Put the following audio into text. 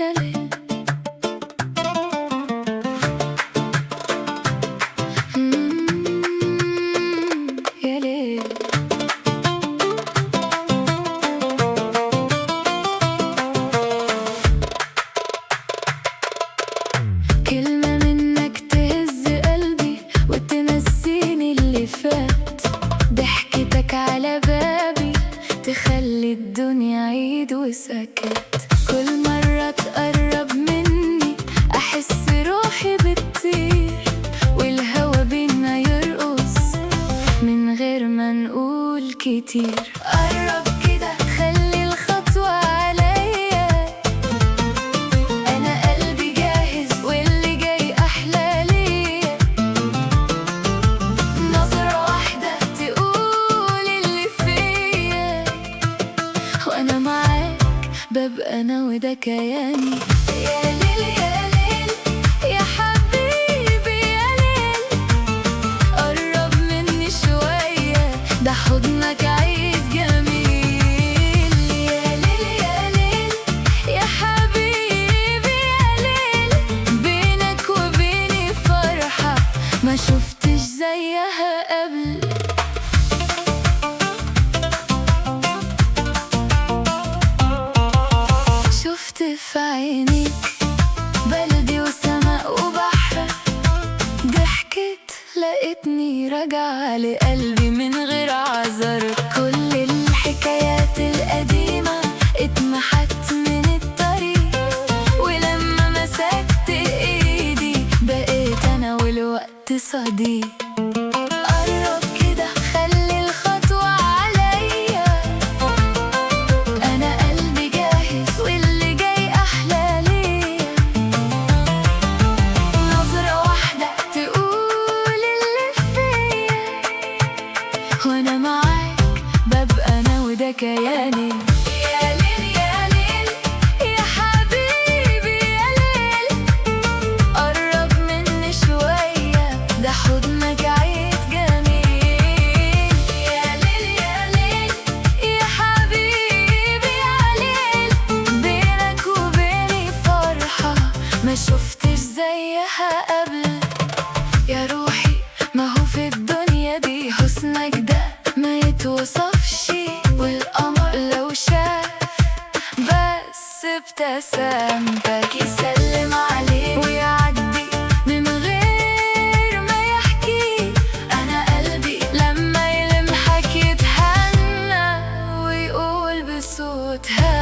يا ليل يا ليل كلمة منك تهز قلبي وتنسيني اللي فات، ضحكتك على بابي تخلي الدنيا عيد وسكت. كل مرة تقرب مني أحس روحي بتطير، والهوا بينا يرقص من غير ما نقول كتير. قرب كده خلي الخطوة عليا، أنا قلبي جاهز واللي جاي أحلى ليا. نظرة واحدة تقول اللي فيا، وأنا معاك ببقى أنا وده كياني. يا ليل يا ليل يا حبيبي يا ليل، قرب مني شوية ده حضنك عيد جميل. يا ليل يا ليل يا حبيبي يا ليل، بينك وبيني فرحة ما شفتش زيها قبل. شفت في عينيك بلدي وسماء وبحر، ضحكت لقيتني راجعة لقلبي من غير عذر. كل الحكايات القديمة اتمحت من الطريق، ولما مسكت ايدي بقيت انا والوقت صديق. قرب كده خلي الخطوة عليا، أنا قلبي جاهز واللي جاي أحلى ليا. نظرة واحدة تقول اللي فيا، وأنا معاك ببقى أنا وده كياني. يا ليل يا ليل يا حبيبي يا ليل، قرب مني شوية ده حضنك عيد جميل. يا ليل يا ليل يا حبيبي يا ليل، بينك وبيني فرحة ما شفتش زيها قبل. يا روحي ما هو في الدنيا دي حسنك ده ما يتوصفش، والقمر لو شاف بس ابتسامتك يسلم عليه ويعدي من غير ما يحكي. أنا قلبي لما يلمحك يتهنى ويقول بصوت هادي